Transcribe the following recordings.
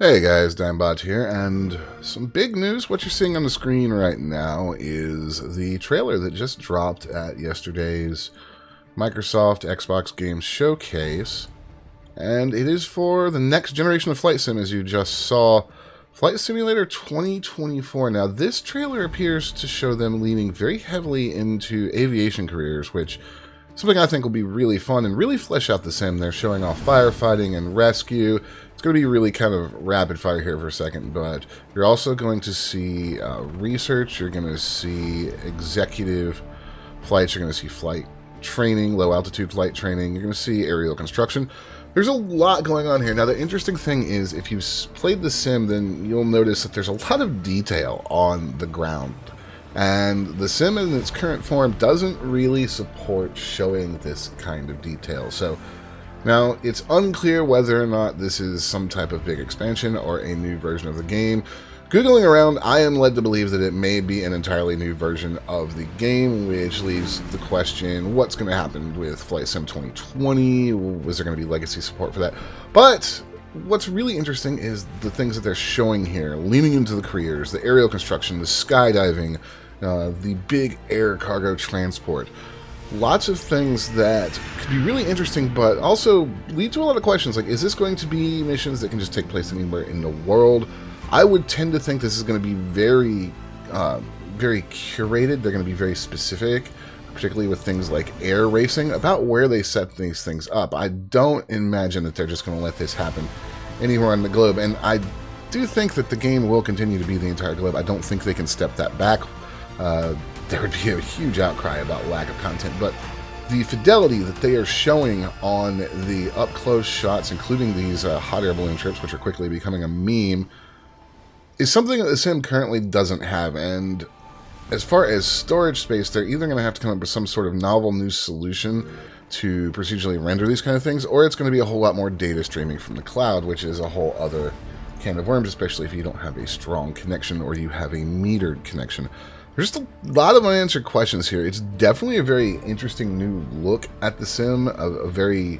Hey guys, Dimebot here, and some big news. What you're seeing on the screen right now is the trailer that just dropped at yesterday's Microsoft Xbox Games Showcase, and it is for the next generation of Flight Sim, as you just saw, Flight Simulator 2024. Now, this trailer appears to show them leaning very heavily into aviation careers, which is something I think will be really fun and really flesh out the sim. They're showing off firefighting and rescue. It's going to be really kind of rapid fire here for a second, but you're also going to see research, you're going to see executive flights, you're going to see flight training, low altitude flight training, you're going to see aerial construction. There's a lot going on here. Now, the interesting thing is, if you've played the sim, then you'll notice that there's a lot of detail on the ground. And the sim in its current form doesn't really support showing this kind of detail. So now it's unclear whether or not this is some type of big expansion or a new version of the game. Googling around, I am led to believe that it may be an entirely new version of the game, which leaves the question, what's going to happen with Flight Sim 2020? Was there going to be legacy support for that? But what's really interesting is the things that they're showing here, leaning into the careers, the aerial construction, the skydiving, the big air cargo transport. Lots of things that could be really interesting, but also lead to a lot of questions, like, is this going to be missions that can just take place anywhere in the world? I would tend to think this is going to be very curated. They're going to be very specific, particularly with things like air racing, about where they set these things up. I don't imagine that they're just going to let this happen anywhere on the globe, and I do think that the game will continue to be the entire globe. I don't think they can step that back. There would be a huge outcry about lack of content, but the fidelity that they are showing on the up-close shots, including these hot air balloon trips, which are quickly becoming a meme, is something that the sim currently doesn't have. And as far as storage space, they're either going to have to come up with some sort of novel new solution to procedurally render these kind of things, or it's going to be a whole lot more data streaming from the cloud, which is a whole other can of worms, especially if you don't have a strong connection or you have a metered connection. There's just a lot of unanswered questions here. It's definitely a very interesting new look at the sim, a very,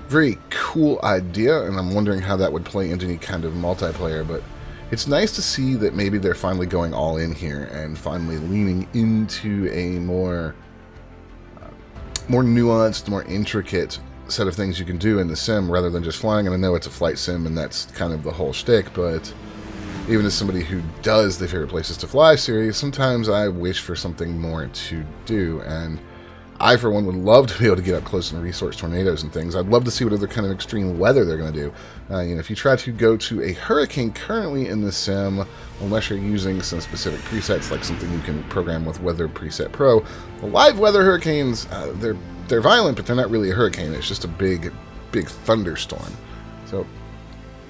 very cool idea, and I'm wondering how that would play into any kind of multiplayer, but it's nice to see that maybe they're finally going all in here and finally leaning into a more nuanced, more intricate set of things you can do in the sim rather than just flying. And I know it's a flight sim and that's kind of the whole shtick, but even as somebody who does the favorite places to fly series, sometimes I wish for something more to do, and I, for one, would love to be able to get up close and resource tornadoes and things. I'd love to see what other kind of extreme weather they're going to do. If you try to go to a hurricane currently in the sim, unless you're using some specific presets, like something you can program with Weather Preset Pro, the live weather hurricanes, they're violent, but they're not really a hurricane. It's just a big thunderstorm. So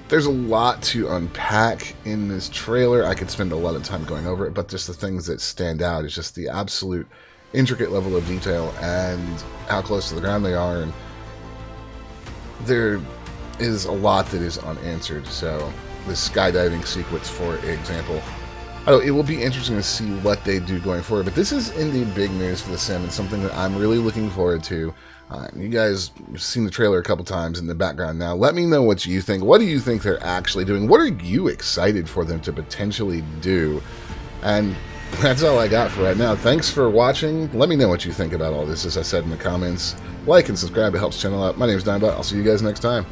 there's a lot to unpack in this trailer. I could spend a lot of time going over it, but just the things that stand out is just the absolute intricate level of detail and how close to the ground they are, and there is a lot that is unanswered. So the skydiving sequence, for example, it will be interesting to see what they do going forward, but this is indeed big news for the sim and something that I'm really looking forward to. You guys have seen the trailer a couple times in the background now. Let me know what you think. What do you think they're actually doing? What are you excited for them to potentially do? And that's all I got for right now. Thanks for watching. Let me know what you think about all this, as I said in the comments. Like and subscribe. It helps the channel out. My name is Dimebot. I'll see you guys next time.